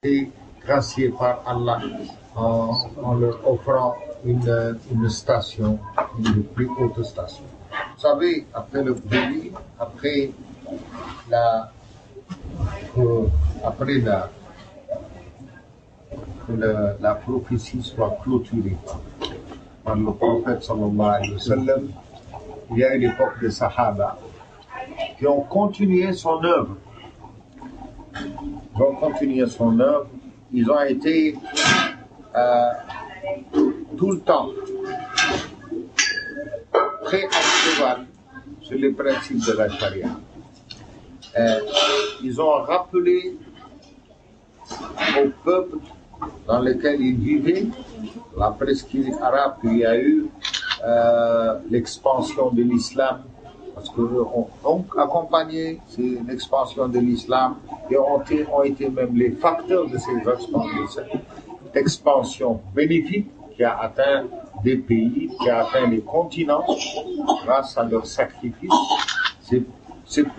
été graciés par Allah en leur offrant une station, une plus haute station. Vous savez, après le bruit, après la, la prophétie soit clôturée par le prophète sallallahu alayhi wa sallam, il y a eu l'époque des Sahaba qui ont continué son œuvre. Ils ont continué son œuvre. Ils ont été tout le temps très à cheval sur les principes de la charia. Ils ont rappelé au peuple dans lequel ils vivaient la presqu'île arabe qu'il y a eu l'expansion de l'islam, parce qu'on a accompagné l'expansion de l'islam et ont été même les facteurs de cette expansion bénéfique qui a atteint des pays, qui a atteint les continents grâce à leur sacrifice. C'est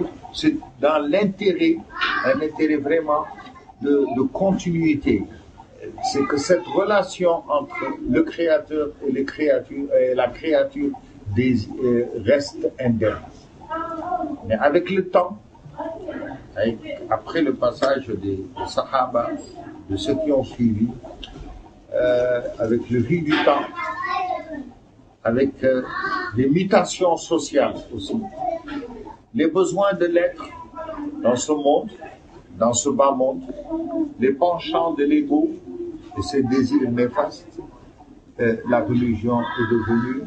dans l'intérêt, un intérêt vraiment de continuité. C'est que cette relation entre le Créateur et les créatures, et la créature reste indemne. Mais avec le temps, après le passage des Sahaba, de ceux qui ont suivi, avec le fil du temps, avec des mutations sociales aussi, les besoins de l'être dans ce monde, dans ce bas monde, les penchants de l'ego et ses désirs néfastes, la religion est devenue,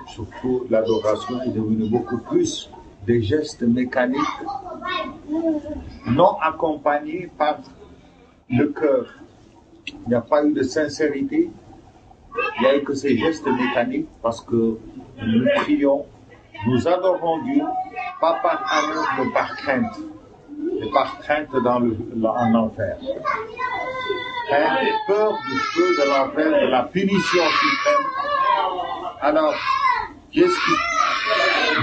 surtout l'adoration est devenue beaucoup plus des gestes mécaniques, non accompagnés par le cœur. Il n'y a pas eu de sincérité, il n'y a eu que ces gestes mécaniques parce que nous prions, nous adorons Dieu, pas par amour mais par crainte. Et par crainte en enfer. Crainte, peur du feu de l'enfer, de la punition suprême. Alors, qu'est-ce que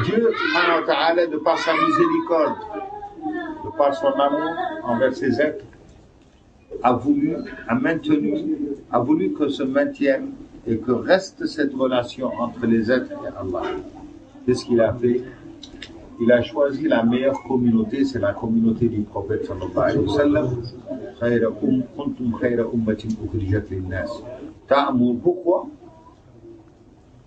Dieu, de par sa miséricorde, de par son amour envers ses êtres, a voulu que se maintienne et que reste cette relation entre les êtres et Allah. Qu'est-ce qu'il a fait? Il a choisi la meilleure communauté, c'est la communauté du prophète sallallahu alayhi wa sallam. Kuntum khayra ummatin ukhrijat lin-nas. Pourquoi?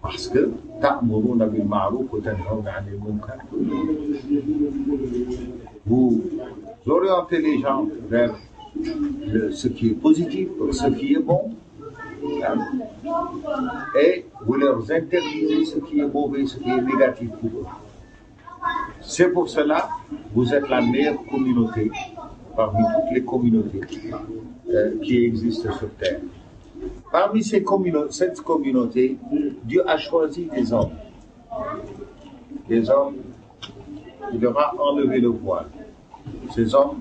Parce que ta'muruna bil ma'ruf wa tanhauna 'anil munkar. Vous orientez les gens vers ce qui est positif, ce qui est bon, et vous leur interdisez ce qui est mauvais, ce qui est négatif pour eux. C'est pour cela que vous êtes la meilleure communauté parmi toutes les communautés qui existent sur Terre. Parmi cette communauté, Dieu a choisi des hommes. Des hommes, il leur a enlevé le voile. Ces hommes,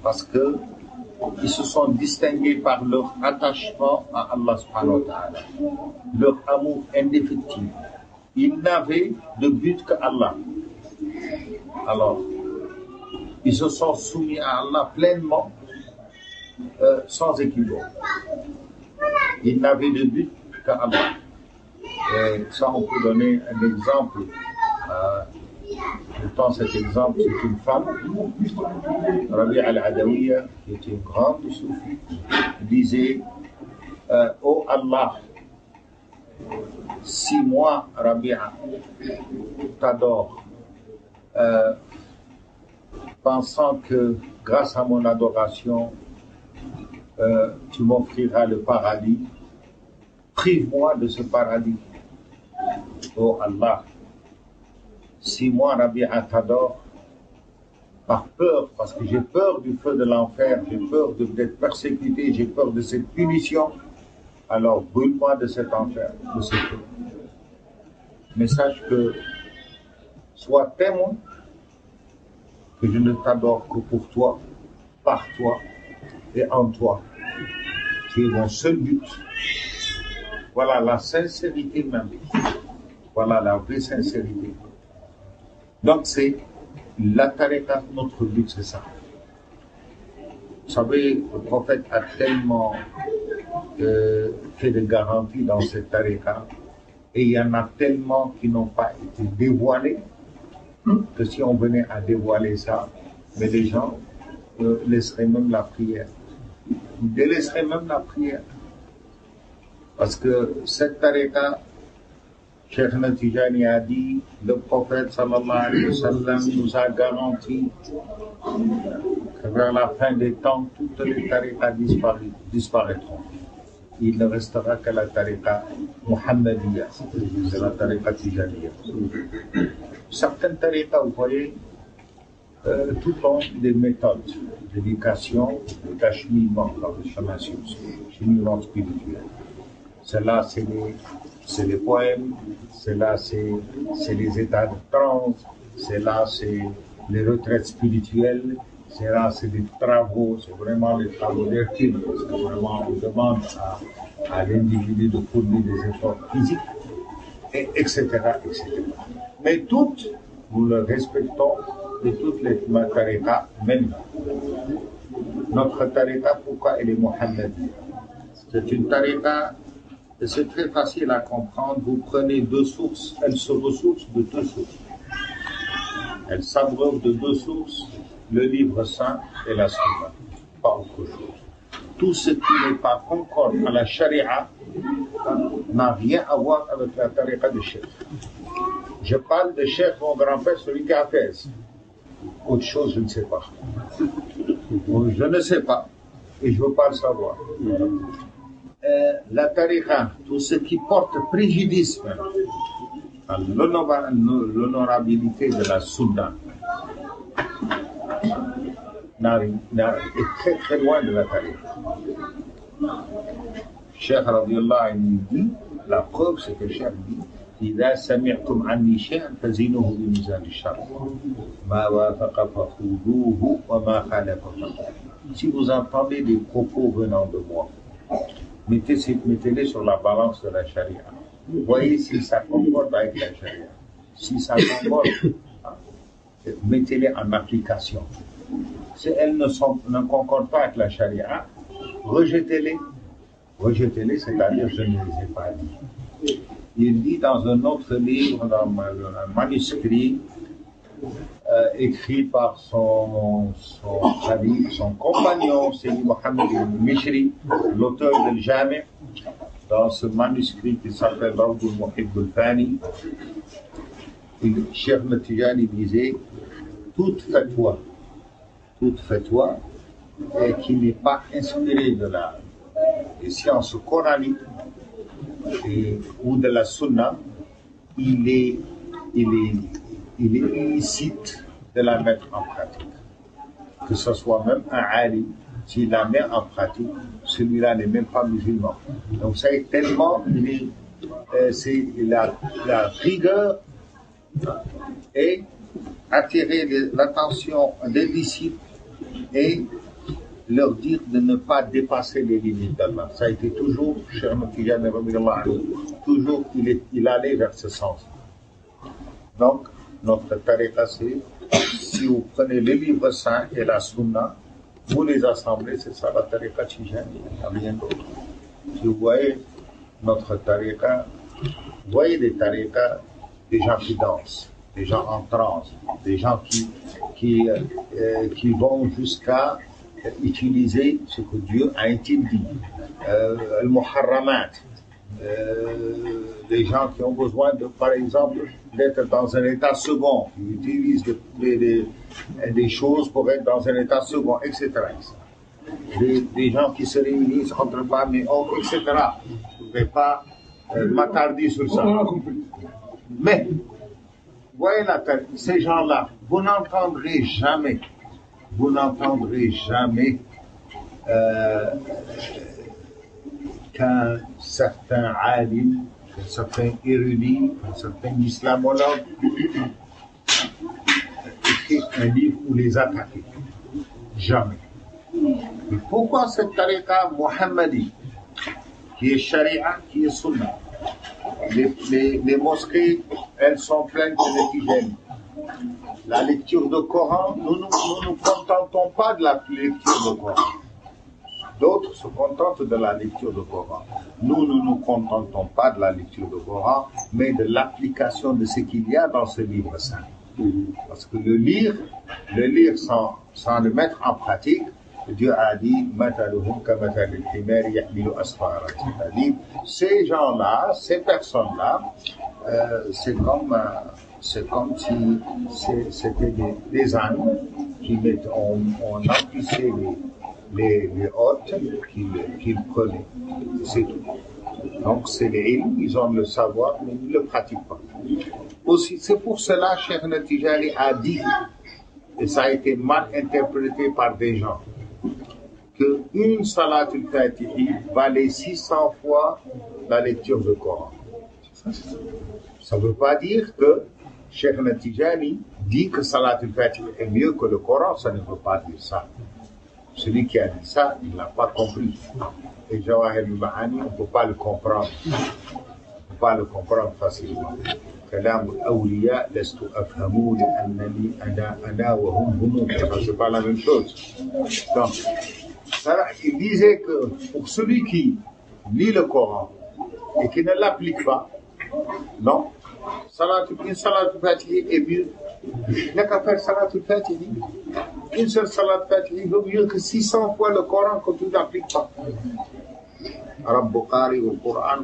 parce qu'ils se sont distingués par leur attachement à Allah subhanahu wa ta'ala, leur amour indéfectible. Ils n'avaient de but que Allah. Alors, ils se sont soumis à Allah pleinement, sans équivoque. Ils n'avaient de but qu'Allah. Et ça, on peut donner un exemple. Pourtant, cet exemple, c'est une femme, Rabi'a al-Adawiyya, qui était une grande soufie, disait oh Allah, si moi, Rabi'a, t'adore, pensant que grâce à mon adoration, tu m'offriras le paradis, prive-moi de ce paradis. Oh Allah, si moi, Rabi'a, t'adore, par peur, parce que j'ai peur du feu de l'enfer, j'ai peur d'être persécuté, j'ai peur de cette punition, alors brûle-moi de cet enfer, de ce feu. Mais sache que, sois témoin que je ne t'adore que pour toi, par toi et en toi. Tu es mon seul but. Voilà la sincérité même. Voilà la vraie sincérité. Donc c'est la tariqa, notre but c'est ça. Vous savez, le prophète a tellement fait de garanties dans cette tariqa, et il y en a tellement qui n'ont pas été dévoilés, que si on venait à dévoiler ça, mais les gens laisseraient même la prière. Ils délaisseraient même la prière. Parce que cette tariqa, Cheikh Tijani a dit, le prophète sallallahu alayhi wa sallam nous a garanti que vers la fin des temps, toutes les tariqas disparaîtront. Il ne restera que la tariqa Muhammadiyya, c'est la tariqa Tijaniyya. Certaines tariqas, vous voyez, tout ont des méthodes d'éducation, d'acheminement dans le cheminement spirituel. Cela, c'est les poèmes, cela, c'est les états de transe, cela, c'est les retraites spirituelles, cela, c'est des travaux, c'est vraiment les travaux d'Hercule, parce que vraiment, on demande à l'individu de fournir des efforts physiques, etc., etc. Mais toutes, nous le respectons, de toutes les tariqas, même notre tariqa, pourquoi elle est Muhammadiyya? C'est une tariqa, et c'est très facile à comprendre. Vous prenez deux sources, elles se ressourcent de deux sources. Elles s'abreuvent de deux sources, le livre saint et la sunna, pas autre chose. Tout ce qui n'est pas concorde à la charia n'a rien à voir avec la tariqa de Cheikh. Je parle de Cheikh, mon grand-père, celui qui a fait. Autre chose, je ne sais pas. Je ne sais pas et je ne veux pas le savoir. La tariqa, tout ce qui porte préjudice à l'honorabilité de la sunna est très très loin de la tariqa. Cheikh radiyallahu anhu dit, la preuve c'est que Cheikh dit, إذا سمعتم عني شيئا فزنوه بميزان الشرع ما وافق فخذوه وما خالف فخذوه. Si vous entendez des propos venant de moi, mettez-les sur la balance de la charia. Voyez si ça concorde avec la charia. Si ça concorde, mettez-les en application. Si elles ne concordent pas avec la charia, rejetez-les. Rejetez-les, c'est-à-dire je ne les ai pas dit. Il dit dans un autre livre, dans un manuscrit, écrit par son compagnon, Sidi Mohamed al-Mishri, l'auteur de Jami, dans ce manuscrit qui s'appelle Rawdul Muhibb al-Fani, Cheikh Tijani disait, toute fatwa qui n'est pas inspirée des sciences coraniques ou de la sunna, il est illicite de la mettre en pratique. Que ce soit même un ali, s'il la met en pratique, celui-là n'est même pas musulman. Donc ça est tellement, c'est la rigueur et attirer l'attention des disciples et leur dire de ne pas dépasser les limites d'Allah. Ça a été toujours, Cheikh Tijani, toujours il allait vers ce sens. Donc, notre tariqa, c'est, si vous prenez les livres saints et la sunna, vous les assemblez, c'est ça la tariqa Tijani, il n'y a rien d'autre. Si vous voyez notre tariqa, vous voyez des tariqas, des gens qui dansent, des gens en transe, des gens qui vont jusqu'à utiliser ce que Dieu a interdit, le muharramat, des gens qui ont besoin de, par exemple, d'être dans un état second, qui utilisent des choses pour être dans un état second, etc. Des gens qui se réunissent entre femmes et hommes, etc. Je ne vais pas m'attarder sur ça. Mais, voyez ces gens-là, vous n'entendrez jamais qu'un certain alim, qu'un certain érudit, qu'un certain islamologue écrit un livre pour les attaquer. Jamais. Et pourquoi cette tariqa Muhammadi, qui est sharia, qui est sunna? Les mosquées, elles sont pleines de Tijani. la lecture de Coran, nous ne nous contentons pas de la lecture de Coran. D'autres se contentent de la lecture de Coran. Nous ne nous contentons pas de la lecture de Coran, mais de l'application de ce qu'il y a dans ce livre saint. Parce que le lire sans le mettre en pratique, Dieu a dit c'est-à-dire, ces gens-là, ces personnes-là, c'est comme si c'était des ânes qui mettent, on emplissait les hôtes qu'ils prenaient. C'est tout. Donc c'est les ilms, ils ont le savoir, mais ils ne le pratiquent pas. Aussi, c'est pour cela que Cheikh Natijani a dit, et ça a été mal interprété par des gens, qu'une salatul fatihi valait 600 fois la lecture du Coran. Ça ne veut pas dire que Cheikh Natijani dit que salatul fatihi est mieux que le Coran, ça ne veut pas dire ça. Celui qui a dit ça, il n'a pas compris. Et Jawahir al-Ma'ani, on ne peut pas le comprendre. On ne peut pas le comprendre facilement. كلام الأولياء لست أفهمه لأنني أنا وهم هم. C'est pas la même chose. Donc, il disait que pour celui qui lit le Coran et qui ne l'applique pas, non, une salatul fatihi est mieux. Il n'y a qu'à faire salatul fatihi. Une seule salat fatihi vaut mieux que 600 fois le Coran que tu n'appliques pas. Arab Bukhari ou Coran,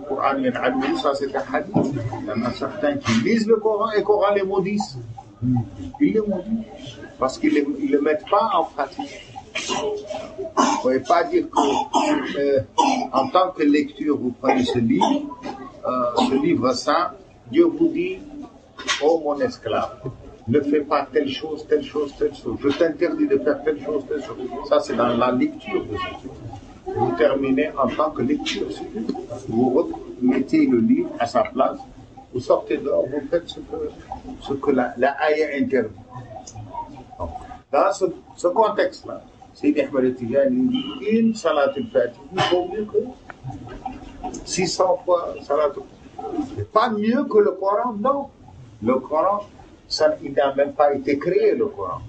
ça c'est un hadith. Il y en a certains qui lisent le Coran et le Coran les maudissent. Ils les maudissent parce qu'ils ne le mettent pas en pratique. Vous ne pouvez pas dire que, en tant que lecture, vous prenez ce livre saint, Dieu vous dit, oh mon esclave, ne fais pas telle chose, telle chose, telle chose. Je t'interdis de faire telle chose, telle chose. Ça, c'est dans la lecture de ce livre. Vous terminez en tant que lecture. Vous remettez le livre à sa place, vous sortez dehors, vous faites ce que la ayah interdit. Donc, dans ce contexte-là, Sidi Ahmed Tijani dit une salat al-Fatihi vaut mieux que 600 fois salat al-Fatihi. Pas mieux que le Coran, non. Le Coran, il n'a même pas été créé, le Coran.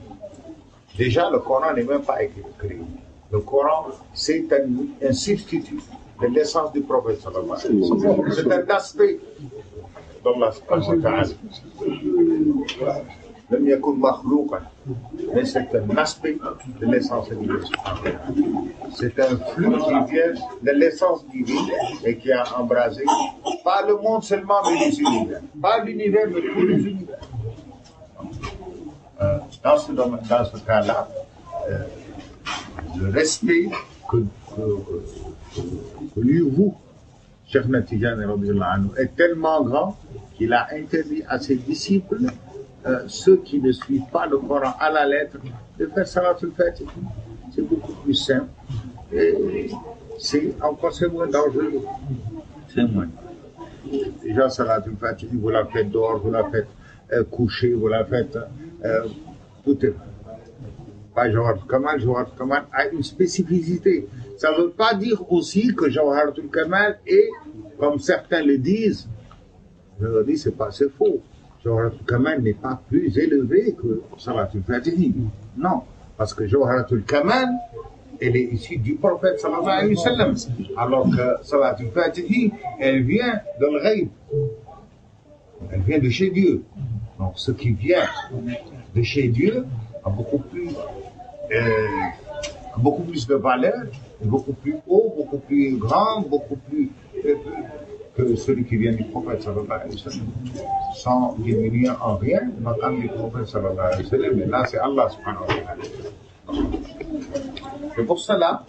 Déjà, le Coran n'est même pas été créé. Le Coran, c'est un substitut de l'essence du prophète sallallahu alayhi wa sallam. C'est un aspect d'Allah subhanahu wa ta'ala. Mais c'est un aspect de l'essence divine. C'est un flux qui vient de l'essence divine et qui a embrasé pas le monde seulement, mais les univers. Pas l'univers, mais tous les univers. Dans ce cas-là, le respect que lui, vous, Cheikh Natijani est tellement grand qu'il a interdit à ses disciples, ceux qui ne suivent pas le Coran à la lettre, de faire salatul fatihi. C'est beaucoup plus simple et encore c'est moins dangereux. C'est moins. Déjà, salatul fatihi, vous la faites dehors, vous la faites coucher, vous la faites tout est pas Jawharatul Kamal. Jawharatul Kamal a une spécificité. Ça ne veut pas dire aussi que Jawharatul Kamal est, comme certains le disent, je leur dis c'est faux. Jawharatul Kamal n'est pas plus élevé que Salatul Fatihi. Non, parce que Jawharatul Kamal, elle est issue du prophète sallallahu alayhi wa sallam. Alors que Salatul Fatihi, elle vient de l'Ghaib. Elle vient de chez Dieu. Donc ce qui vient de chez Dieu a beaucoup plus de valeur, beaucoup plus haut, beaucoup plus grand, beaucoup plus que celui qui vient du prophète sallallahu alayhi wa sallam. Sans diminuer en rien le maqam du prophète sallallahu alayhi wa sallam. Mais là, c'est Allah subhanahu wa ta'ala. C'est pour cela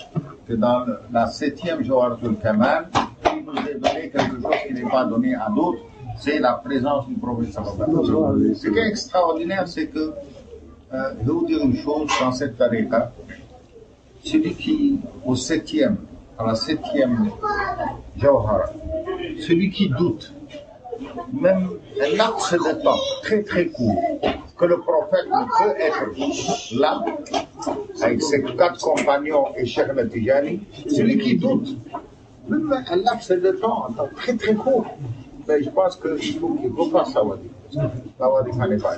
que dans la 7e Jawharatul Kamal, il nous est donné quelque chose qui n'est pas donné à d'autres, c'est la présence du prophète sallallahu alayhi wa sallam. Ce qui est extraordinaire, c'est que je vais vous dire une chose dans cette tariqa. Celui qui, à la 7e Jawhara, celui qui doute, même un laps de temps très très court, que le prophète ne peut être là, avec ses 4 compagnons et Cheikh Natijani, celui qui doute, même un laps de temps très très court, ben, je pense qu'il faut pas Sawadi. Sawadi, ça n'est pas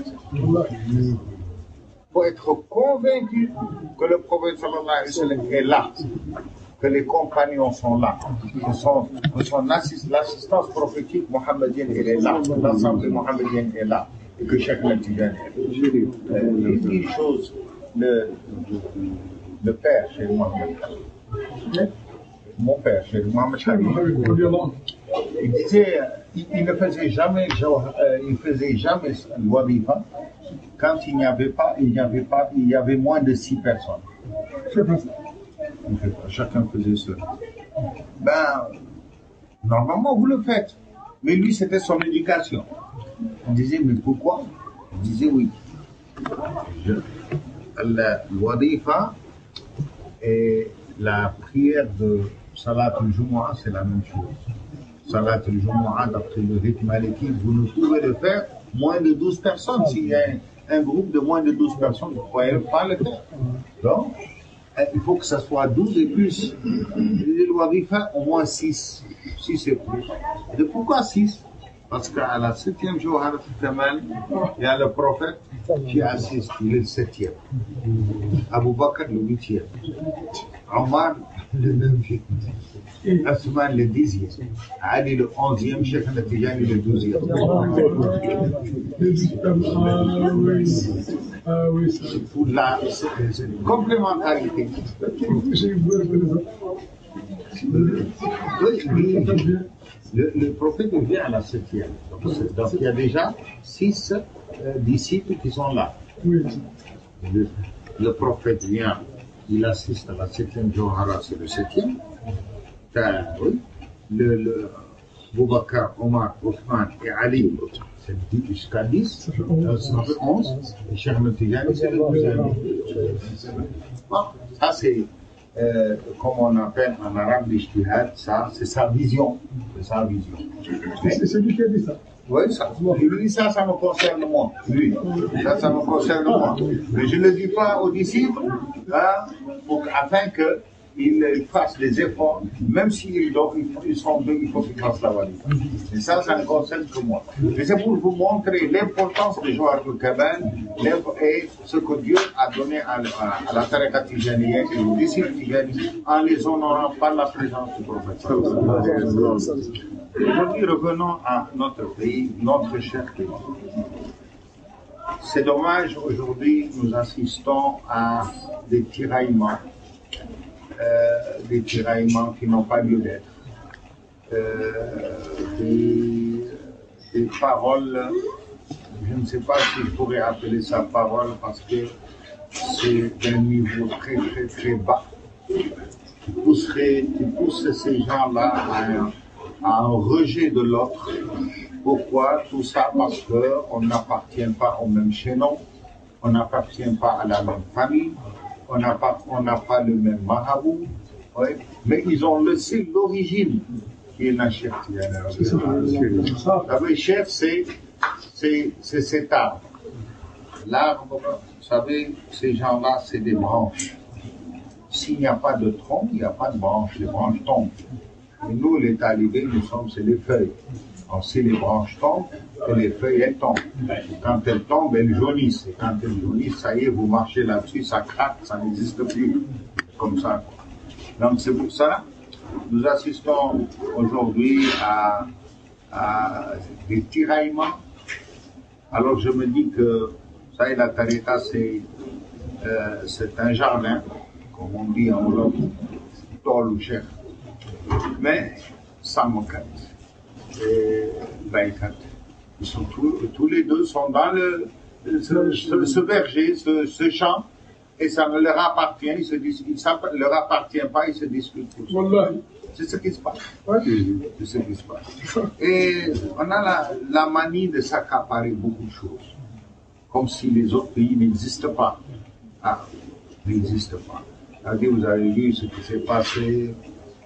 faut être convaincu que le prophète sallallahu alayhi wa sallam est là, que les compagnons sont là, que l'assistance prophétique mohammedienne elle est là, l'ensemble mohammedien est là, et que chaque Tijani est là. Une chose, le père chez Mohamed, mon père chez Mohamed Khalil, il disait, il ne faisait jamais, le wadifa quand il y avait moins de 6 personnes. Chacun faisait seul. Normalement, vous le faites. Mais lui, c'était son éducation. Il disait, mais pourquoi? Il disait, oui. Le wadifa et la prière de Salat al-Jumu'ah, c'est la même chose. Salat al-Jumu'ah, d'après le rythme maliki, vous ne pouvez le faire moins de 12 personnes. S'il y a un groupe de moins de 12 personnes, vous ne pouvez pas le faire. Donc, il faut que ça soit 12 et plus. Le wadifa, au moins 6. 6 et plus. Et pourquoi 6? Parce qu'à la 7e jour, il y a le prophète qui assiste, il est le 7e. Abu Bakr, le 8e. Omar, le 9e. Asman, le 10e. Ali, le 11e. Cheikh Natijani, le 12e. Pour la complémentarité. Le prophète vient à la 7e. Donc il y a déjà 6 disciples qui sont là. Le prophète vient, il assiste à la 7e Johara, c'est le 7e. Le Boubacar, Omar, Othman et Ali, c'est jusqu'à 10, ça fait 11. Et Cheikh Natijani, c'est le 12e. Bon, ça c'est. Comme on appelle en arabe l'ijtihad, ça c'est sa vision. C'est lui qui a dit ça. Oui, ça. Je lui dis ça me concerne moi. Lui, ça me concerne moi. Mais je ne le dis pas aux disciples, afin qu'ils fassent des efforts, même s'ils sont deux, il faut qu'ils fassent la valise. Et ça ne concerne que moi. Mais c'est pour vous montrer l'importance des joueurs de Kaban et ce que Dieu a donné à la tariqa tijanienne et aux disciples tijaniens en les honorant par la présence du prophète. Aujourd'hui, revenons à notre pays, notre cher pays. C'est dommage, aujourd'hui, nous assistons à des tiraillements qui n'ont pas lieu d'être. Des paroles, je ne sais pas si je pourrais appeler ça parole parce que c'est d'un niveau très très très bas qui pousse ces gens-là à un rejet de l'autre. Pourquoi? Tout ça parce qu'on n'appartient pas au même chaînon, on n'appartient pas à la même famille, on n'a pas le même marabout, ouais, mais ils ont laissé l'origine qui est la chef. La chef, c'est cet arbre. L'arbre, vous savez, ces gens-là, c'est des branches. S'il n'y a pas de tronc, il n'y a pas de branches, les branches tombent. Et nous, les talibés, c'est les feuilles. Alors, si les branches tombent, les feuilles, elles tombent. Quand elles tombent, elles jaunissent. Et quand elles jaunissent, ça y est, vous marchez là-dessus, ça craque, ça n'existe plus. Comme ça. Donc, c'est pour ça, nous assistons aujourd'hui à des tiraillements. Alors, je me dis que, ça y est, la tariqa, c'est un jardin, comme on dit en Wolof, tol ou cher. Mais, Samokat et Baïkat, ils sont tous les deux sont dans ce verger, ce champ, et ça ne leur appartient, ça ne leur appartient pas, ils se discutent pour ça. C'est ce qui se passe. C'est ce qui se passe. Et on a la manie de s'accaparer beaucoup de choses, comme si les autres pays n'existent pas. N'existent pas. C'est-à-dire, vous avez vu ce qui s'est passé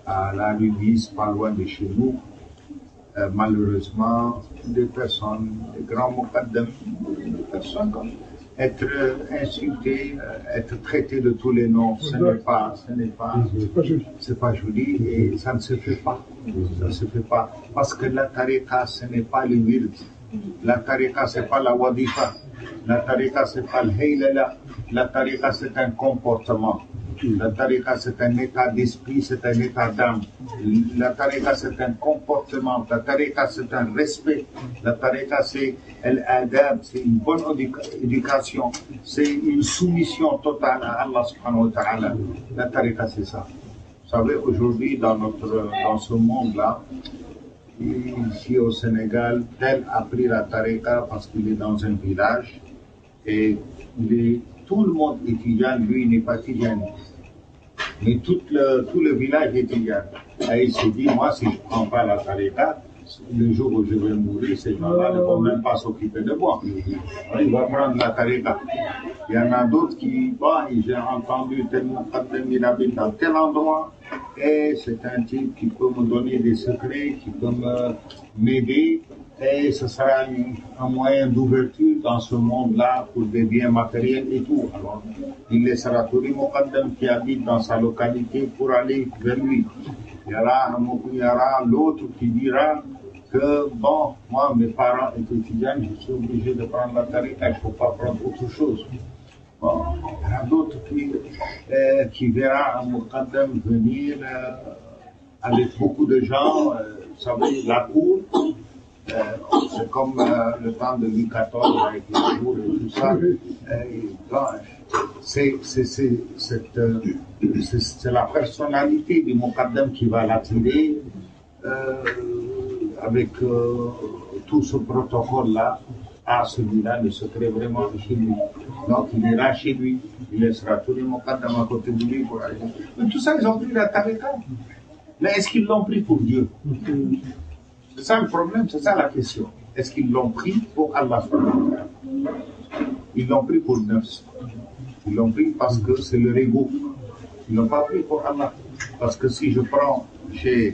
à la rue 10, pas loin de chez nous. Malheureusement, des personnes, des grands muqaddam, des personnes être insultées, être traitées de tous les noms, c'est pas joli et ça ne se fait pas. Ça ne se fait pas. Parce que la tariqa, ce n'est pas le wird, La tariqa, c'est pas la wadifa. La tariqa, c'est pas le haylala. La tariqa, c'est un comportement. La tariqa, c'est un état d'esprit, c'est un état d'âme. La tariqa, c'est un comportement. La tariqa, c'est un respect. La tariqa, c'est l'adab, c'est une bonne éducation. C'est une soumission totale à Allah subhanahu wa ta'ala. La tariqa, c'est ça. Vous savez, aujourd'hui, dans ce monde-là, ici au Sénégal, tel a pris la tariqa parce qu'il est dans un village et tout le monde est tijane, lui il n'est pas tijane. Mais tout le village est tijane. Et il s'est dit, moi si je ne prends pas la tariqa, le jour où je vais mourir, ces gens-là ne vont même pas s'occuper de moi. Il va prendre la tariqa. Il y en a d'autres qui, j'ai entendu tel muqaddam, il habite dans tel endroit, et c'est un type qui peut me donner des secrets, qui peut m'aider, et ce sera un moyen d'ouverture dans ce monde-là pour des biens matériels et tout. Alors, il laissera tous les muqaddam qui habitent dans sa localité pour aller vers lui. Il y aura l'autre qui dira que, bon, moi, mes parents étaient étudiants, je suis obligé de prendre la tariqa, il ne faut pas prendre autre chose. Bon, il y a d'autres qui verra un muqaddam venir avec beaucoup de gens, vous savez, la cour, c'est comme le temps de Louis XIV avec les cours et tout ça. C'est la personnalité du muqaddam qui va l'attirer avec tout ce protocole-là. Ah, celui-là, le secret vraiment est chez lui. Donc, il ira chez lui, il laissera tous les muqaddam à côté de lui pour aller. Mais tout ça, ils ont pris la tariqa. Mais est-ce qu'ils l'ont pris pour Dieu? C'est ça le problème, c'est ça la question. Est-ce qu'ils l'ont pris pour Allah? Ils l'ont pris pour Nafs. Ils l'ont pris parce que c'est leur ego. Ils l'ont pas pris pour Allah. Parce que si je prends chez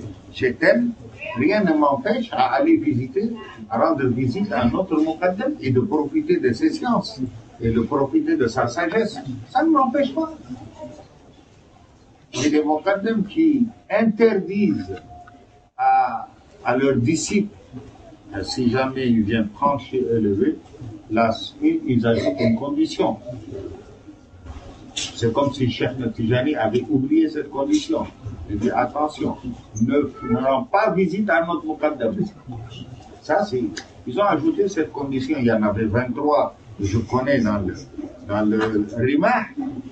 tel, rien ne m'empêche à aller visiter, à rendre visite à un autre muqaddam et de profiter de ses sciences et de profiter de sa sagesse. Ça ne m'empêche pas. Il y a des muqaddam qui interdisent à leurs disciples, si jamais ils viennent prendre chez eux le vœu, là, ils ajoutent une condition. C'est comme si Cheikh Tijani avait oublié cette condition. Il dit attention, ne rend pas visite à notre muqaddam. Ça, ils ont ajouté cette condition. Il y en avait 23, je connais dans le Rimah.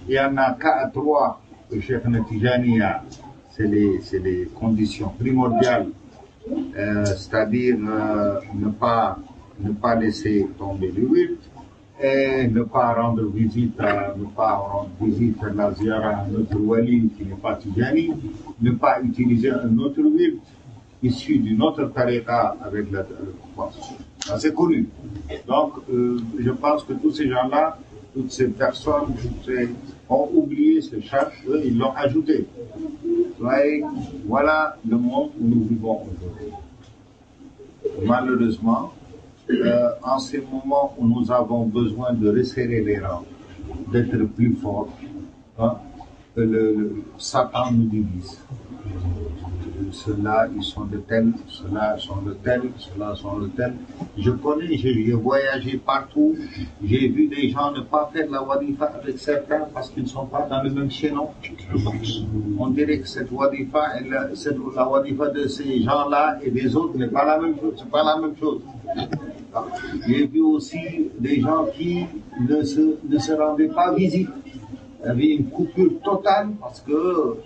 Il y en a 3 que Cheikh Tijani a. C'est les conditions primordiales. C'est-à-dire ne pas laisser tomber le wird, et ne pas rendre visite à la ziyara à notre wali qui n'est pas tijani, ne pas utiliser un autre wird issu d'une autre tariqa avec la c'est connu. Donc je pense que tous ces gens-là, toutes ces personnes ont oublié ce charte, eux ils l'ont ajouté. Voilà le monde où nous vivons aujourd'hui. Malheureusement, en ces moments où nous avons besoin de resserrer les rangs, d'être plus forts, Satan nous divise. Ceux-là, ils sont de tel, ceux-là sont de tel, ceux-là sont de tel. Je connais, j'ai voyagé partout, j'ai vu des gens ne pas faire la wadifa avec certains parce qu'ils ne sont pas dans le même chaînon. On dirait que cette wadifa, la wadifa de ces gens-là et des autres n'est pas la même chose, c'est pas la même chose. J'ai vu aussi des gens qui ne se rendaient pas visite. Il y avait une coupure totale parce que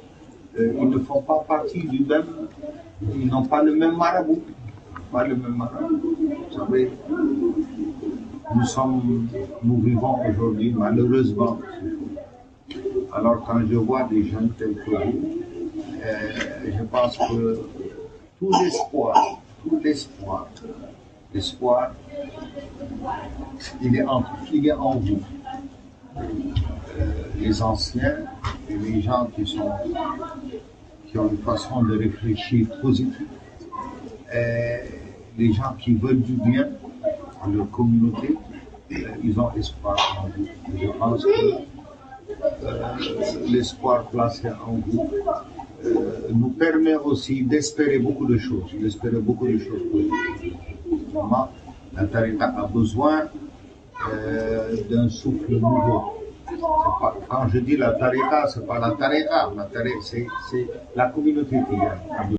ils ne font pas partie du même, ils n'ont pas le même marabout. Pas le même marabout. Vous savez, nous vivons aujourd'hui, malheureusement. Alors quand je vois des jeunes tels que vous, je pense que tout l'espoir, il est en vous. Les anciens et les gens qui ont une façon de réfléchir positive, les gens qui veulent du bien à leur communauté, ils ont espoir en vous. Je pense que l'espoir placé en vous nous permet aussi d'espérer beaucoup de choses, positives. La tariqa a besoin d'un souffle nouveau. Quand je dis la tariqa, ce n'est pas la tariqa. C'est la communauté qui a besoin.